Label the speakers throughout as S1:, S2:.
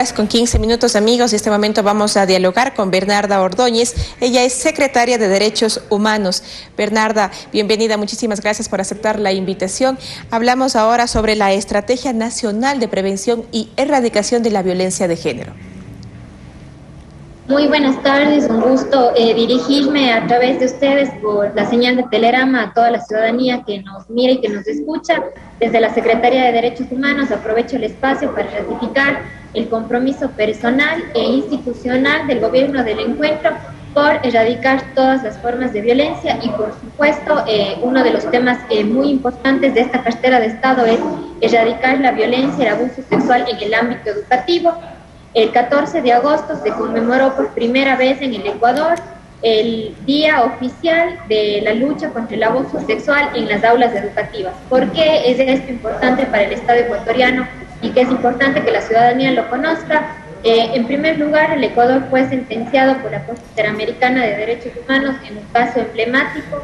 S1: Con 15 minutos, amigos, en este momento vamos a dialogar con Bernarda Ordóñez. Ella es secretaria de Derechos Humanos. Bernarda, bienvenida, muchísimas gracias por aceptar la invitación. Hablamos ahora sobre la Estrategia Nacional de Prevención y Erradicación de la Violencia de Género.
S2: Muy buenas tardes, un gusto dirigirme a través de ustedes por la señal de Telerama a toda la ciudadanía que nos mira y que nos escucha. Desde la Secretaría de Derechos Humanos aprovecho el espacio para ratificar el compromiso personal e institucional del Gobierno del Encuentro por erradicar todas las formas de violencia y, por supuesto, uno de los temas muy importantes de esta cartera de Estado es erradicar la violencia y el abuso sexual en el ámbito educativo. El 14 de agosto se conmemoró por primera vez en el Ecuador el Día Oficial de la Lucha contra el Abuso Sexual en las aulas educativas. ¿Por qué es esto importante para el Estado ecuatoriano y que es importante que la ciudadanía lo conozca? En primer lugar, el Ecuador fue sentenciado por la Corte Interamericana de Derechos Humanos en un caso emblemático,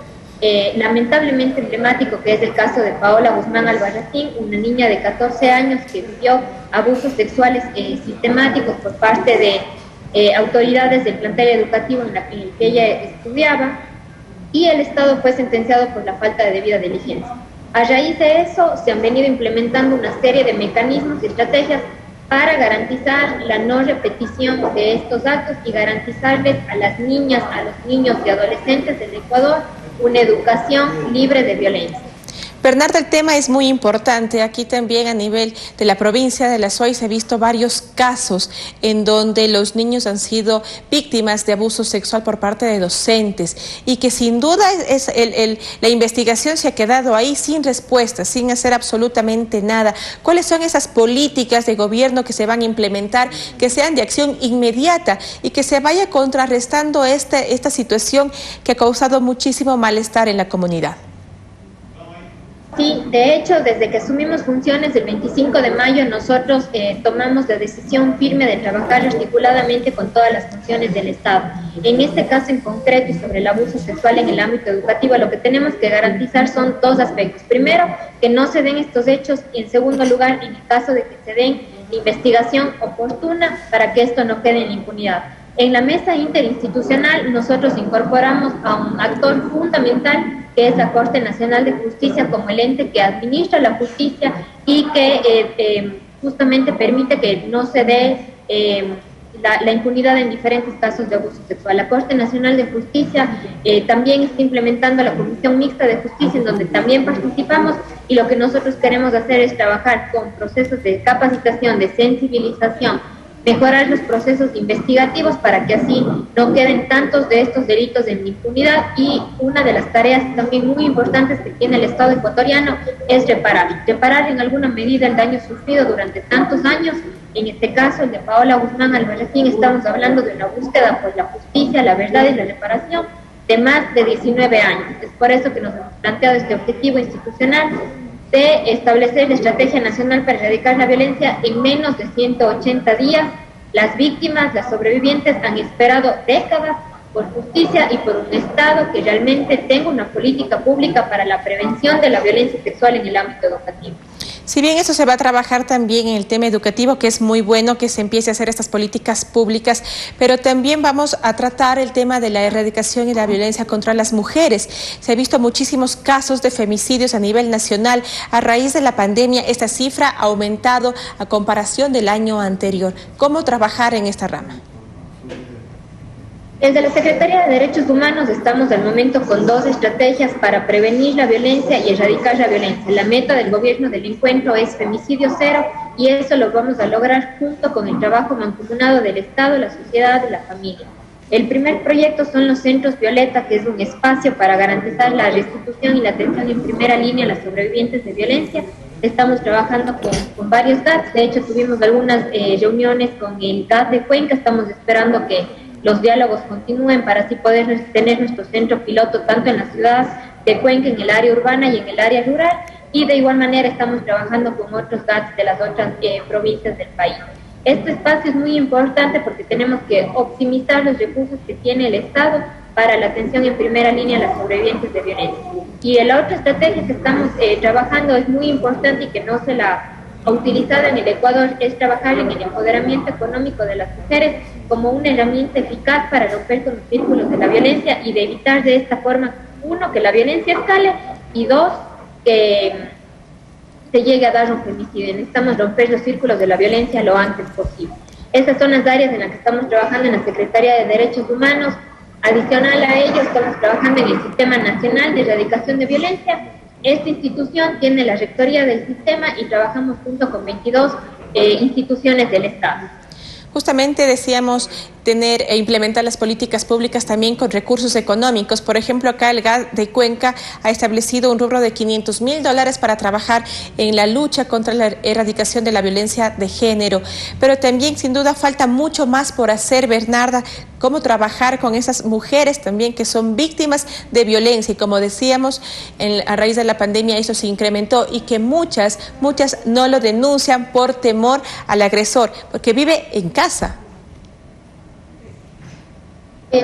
S2: lamentablemente emblemático, que es el caso de Paola Guzmán Albarracín, una niña de 14 años que vivió abusos sexuales sistemáticos por parte de autoridades del plantel educativo en el que ella estudiaba, y el Estado fue sentenciado por la falta de debida diligencia. A raíz de eso se han venido implementando una serie de mecanismos y estrategias para garantizar la no repetición de estos actos y garantizarles a las niñas, a los niños y adolescentes del Ecuador una educación libre de violencia.
S1: Bernarda, el tema es muy importante. Aquí también a nivel de la provincia de La Suay se ha visto varios casos en donde los niños han sido víctimas de abuso sexual por parte de docentes y que sin duda la investigación se ha quedado ahí sin respuesta, sin hacer absolutamente nada. ¿Cuáles son esas políticas de gobierno que se van a implementar, que sean de acción inmediata y que se vaya contrarrestando esta situación que ha causado muchísimo malestar en la comunidad?
S2: Sí, de hecho, desde que asumimos funciones el 25 de mayo, nosotros tomamos la decisión firme de trabajar articuladamente con todas las funciones del Estado. En este caso en concreto y sobre el abuso sexual en el ámbito educativo, lo que tenemos que garantizar son dos aspectos. Primero, que no se den estos hechos, y en segundo lugar, en el caso de que se den, investigación oportuna para que esto no quede en la impunidad. En la mesa interinstitucional nosotros incorporamos a un actor fundamental que es la Corte Nacional de Justicia como el ente que administra la justicia y que justamente permite que no se dé la impunidad en diferentes casos de abuso sexual. La Corte Nacional de Justicia también está implementando la Comisión Mixta de Justicia, en donde también participamos, y lo que nosotros queremos hacer es trabajar con procesos de capacitación, de sensibilización, mejorar los procesos investigativos para que así no queden tantos de estos delitos en impunidad. Y una de las tareas también muy importantes que tiene el Estado ecuatoriano es reparar en alguna medida el daño sufrido durante tantos años. En este caso, el de Paola Guzmán Albarracín, estamos hablando de una búsqueda por la justicia, la verdad y la reparación de más de 19 años. Es por eso que nos hemos planteado este objetivo institucional de establecer la Estrategia Nacional para Erradicar la Violencia en menos de 180 días. Las víctimas, las sobrevivientes han esperado décadas por justicia y por un Estado que realmente tenga una política pública para la prevención de la violencia sexual en el ámbito educativo.
S1: Si bien eso se va a trabajar también en el tema educativo, que es muy bueno que se empiece a hacer estas políticas públicas, pero también vamos a tratar el tema de la erradicación y la violencia contra las mujeres. Se han visto muchísimos casos de femicidios a nivel nacional. A raíz de la pandemia, esta cifra ha aumentado a comparación del año anterior. ¿Cómo trabajar en esta rama?
S2: Desde la Secretaría de Derechos Humanos estamos al momento con dos estrategias para prevenir la violencia y erradicar la violencia. La meta del gobierno del encuentro es femicidio cero, y eso lo vamos a lograr junto con el trabajo mancomunado del Estado, la sociedad y la familia. El primer proyecto son los centros Violeta, que es un espacio para garantizar la restitución y la atención en primera línea a las sobrevivientes de violencia. Estamos trabajando con varios GATs, de hecho tuvimos algunas reuniones con el GAT de Cuenca, estamos esperando que los diálogos continúen para así poder tener nuestro centro piloto tanto en la ciudad de Cuenca, en el área urbana y en el área rural, y de igual manera estamos trabajando con otros GATs de las otras provincias del país. Este espacio es muy importante porque tenemos que optimizar los recursos que tiene el Estado para la atención en primera línea a las sobrevivientes de violencia. Y la otra estrategia que estamos trabajando es muy importante y que no se la utilizada en el Ecuador es trabajar en el empoderamiento económico de las mujeres como una herramienta eficaz para romper con los círculos de la violencia y de evitar de esta forma, uno, que la violencia escale, y dos, que se llegue a dar un femicidio. Necesitamos romper los círculos de la violencia lo antes posible. Estas son las áreas en las que estamos trabajando en la Secretaría de Derechos Humanos. Adicional a ello, estamos trabajando en el Sistema Nacional de Erradicación de Violencia. Esta institución tiene la rectoría del sistema y trabajamos junto con 22 instituciones del Estado.
S1: Justamente decíamos tener e implementar las políticas públicas también con recursos económicos. Por ejemplo, acá el GAD de Cuenca ha establecido un rubro de $500.000 para trabajar en la lucha contra la erradicación de la violencia de género. Pero también, sin duda, falta mucho más por hacer, Bernarda. Cómo trabajar con esas mujeres también que son víctimas de violencia. Y como decíamos, a raíz de la pandemia eso se incrementó y que muchas no lo denuncian por temor al agresor, porque vive en casa.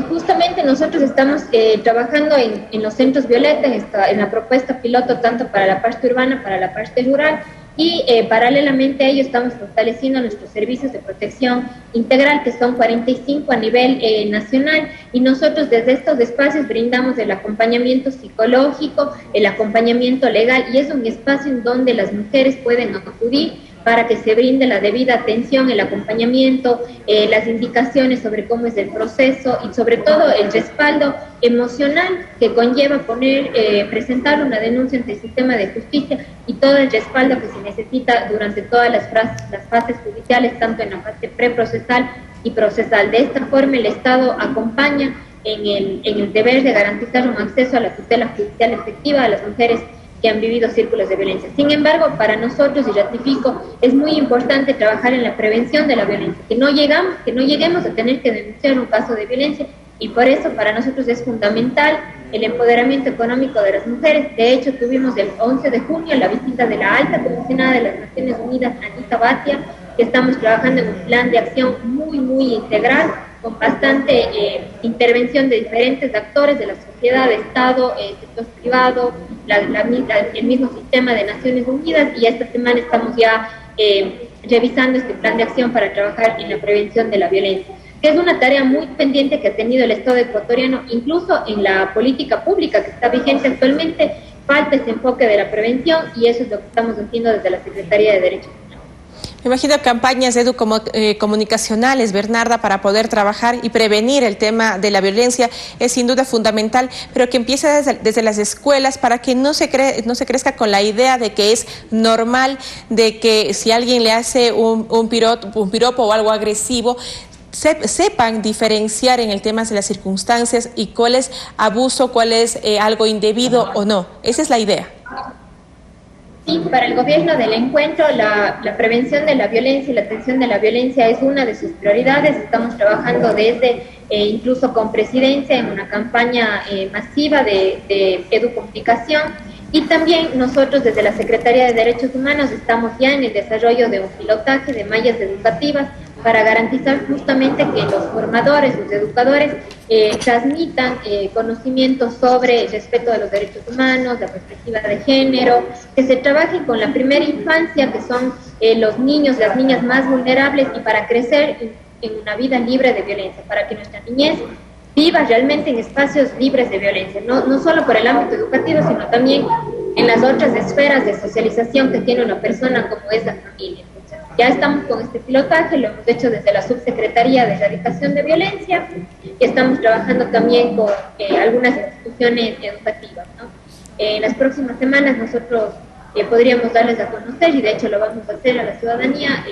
S2: Justamente nosotros estamos trabajando en los centros Violeta, en la propuesta piloto tanto para la parte urbana, para la parte rural, y paralelamente a ello estamos fortaleciendo nuestros servicios de protección integral, que son 45 a nivel nacional, y nosotros desde estos espacios brindamos el acompañamiento psicológico, el acompañamiento legal, y es un espacio en donde las mujeres pueden acudir para que se brinde la debida atención, el acompañamiento, las indicaciones sobre cómo es el proceso y sobre todo el respaldo emocional que conlleva presentar una denuncia ante el sistema de justicia y todo el respaldo que se necesita durante todas las fases judiciales, tanto en la fase preprocesal y procesal. De esta forma el Estado acompaña en el deber de garantizar un acceso a la tutela judicial efectiva a las mujeres que han vivido círculos de violencia. Sin embargo, para nosotros, y ratifico, es muy importante trabajar en la prevención de la violencia, que no lleguemos a tener que denunciar un caso de violencia, y por eso para nosotros es fundamental el empoderamiento económico de las mujeres. De hecho, tuvimos el 11 de junio la visita de la alta comisionada de las Naciones Unidas, Anita Batia, que estamos trabajando en un plan de acción muy integral, con bastante intervención de diferentes actores de la sociedad, Estado, sector privado, el mismo sistema de Naciones Unidas, y esta semana estamos ya revisando este plan de acción para trabajar en la prevención de la violencia, que es una tarea muy pendiente que ha tenido el Estado ecuatoriano, incluso en la política pública que está vigente actualmente. Falta ese enfoque de la prevención, y eso es lo que estamos haciendo desde la Secretaría de Derechos Humanos.
S1: Me imagino campañas comunicacionales, Bernarda, para poder trabajar y prevenir el tema de la violencia es sin duda fundamental, pero que empiece desde las escuelas para que no se crezca con la idea de que es normal, de que si alguien le hace un piropo o algo agresivo, sepan diferenciar en el tema de las circunstancias y cuál es abuso, cuál es algo indebido o no. Esa es la idea.
S2: Sí, para el gobierno del encuentro, la prevención de la violencia y la atención de la violencia es una de sus prioridades. Estamos trabajando desde, incluso con presidencia, en una campaña masiva de educomunicación, y también nosotros desde la Secretaría de Derechos Humanos estamos ya en el desarrollo de un pilotaje de mallas educativas para garantizar justamente que los formadores, los educadores, transmitan conocimientos sobre el respeto de los derechos humanos, la perspectiva de género, que se trabaje con la primera infancia, que son los niños, las niñas más vulnerables, y para crecer en una vida libre de violencia, para que nuestra niñez viva realmente en espacios libres de violencia, no solo por el ámbito educativo, sino también en las otras esferas de socialización que tiene una persona, como es la familia. Ya estamos con este pilotaje, lo hemos hecho desde la Subsecretaría de Erradicación de Violencia, y estamos trabajando también con algunas instituciones educativas, ¿no? En las próximas semanas nosotros podríamos darles a conocer, y de hecho lo vamos a hacer a la ciudadanía,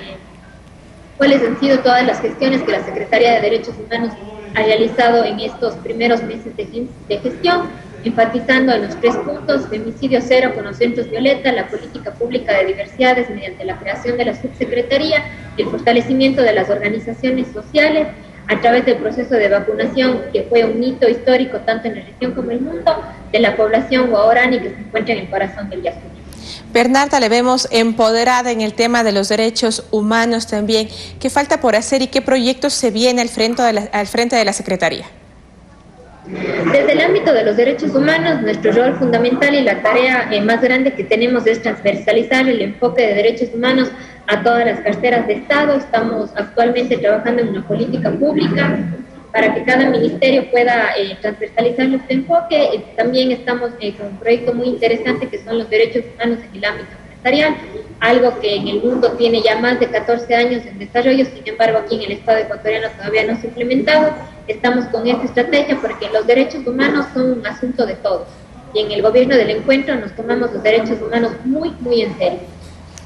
S2: cuáles han sido todas las gestiones que la Secretaría de Derechos Humanos ha realizado en estos primeros meses de gestión, enfatizando en los 3 puntos: femicidio cero con los centros Violeta, la política pública de diversidades mediante la creación de la subsecretaría, el fortalecimiento de las organizaciones sociales a través del proceso de vacunación, que fue un hito histórico tanto en la región como en el mundo, de la población guaorani que se encuentra en el corazón del Yasuní.
S1: Bernarda, le vemos empoderada en el tema de los derechos humanos también. ¿Qué falta por hacer y qué proyectos se viene al frente de la Secretaría?
S2: Desde el ámbito de los derechos humanos, nuestro rol fundamental y la tarea más grande que tenemos es transversalizar el enfoque de derechos humanos a todas las carteras de Estado. Estamos actualmente trabajando en una política pública para que cada ministerio pueda transversalizar este enfoque. También estamos con un proyecto muy interesante que son los derechos humanos en el ámbito empresarial, algo que en el mundo tiene ya más de 14 años en desarrollo. Sin embargo, aquí en el Estado ecuatoriano todavía no se ha implementado. Estamos con esta estrategia porque los derechos humanos son un asunto de todos, y en el gobierno del encuentro nos tomamos los derechos humanos muy, muy en serio.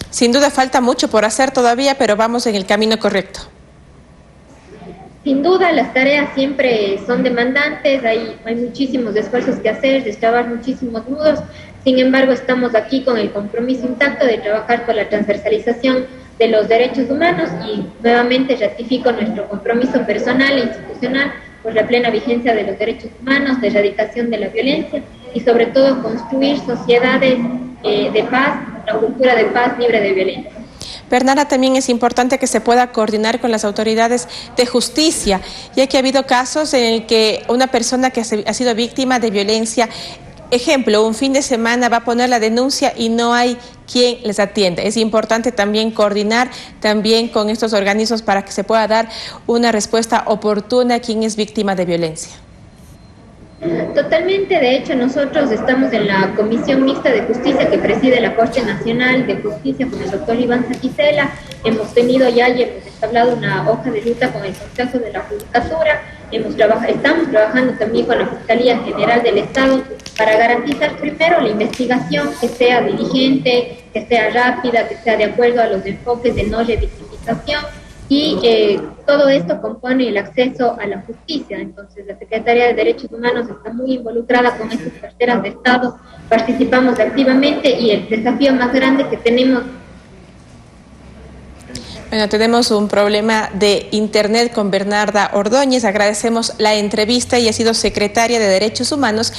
S1: Sin duda falta mucho por hacer todavía, pero vamos en el camino correcto.
S2: Sin duda, las tareas siempre son demandantes, hay muchísimos esfuerzos que hacer, destrabar muchísimos nudos. Sin embargo, estamos aquí con el compromiso intacto de trabajar por la transversalización de los derechos humanos y nuevamente ratifico nuestro compromiso personal e institucional por la plena vigencia de los derechos humanos, de erradicación de la violencia y sobre todo construir sociedades de paz, una cultura de paz libre de violencia.
S1: Bernarda, también es importante que se pueda coordinar con las autoridades de justicia, ya que ha habido casos en el que una persona que ha sido víctima de violencia, ejemplo, un fin de semana va a poner la denuncia y no hay quien les atienda. Es importante también coordinar también con estos organismos para que se pueda dar una respuesta oportuna a quien es víctima de violencia.
S2: Totalmente, de hecho nosotros estamos en la Comisión Mixta de Justicia que preside la Corte Nacional de Justicia con el doctor Iván Saquicela. Hemos tenido ya y hemos establecido una hoja de ruta con el Consejo de la Judicatura. Estamos trabajando también con la Fiscalía General del Estado para garantizar primero la investigación que sea diligente, que sea rápida, que sea de acuerdo a los enfoques de no revictimización. Y todo esto compone el acceso a la justicia. Entonces, la Secretaría de Derechos Humanos está muy involucrada con estas carteras de Estado, participamos activamente y el desafío más grande que tenemos.
S1: Bueno, tenemos un problema de internet con Bernarda Ordóñez. Agradecemos la entrevista y ha sido secretaria de Derechos Humanos.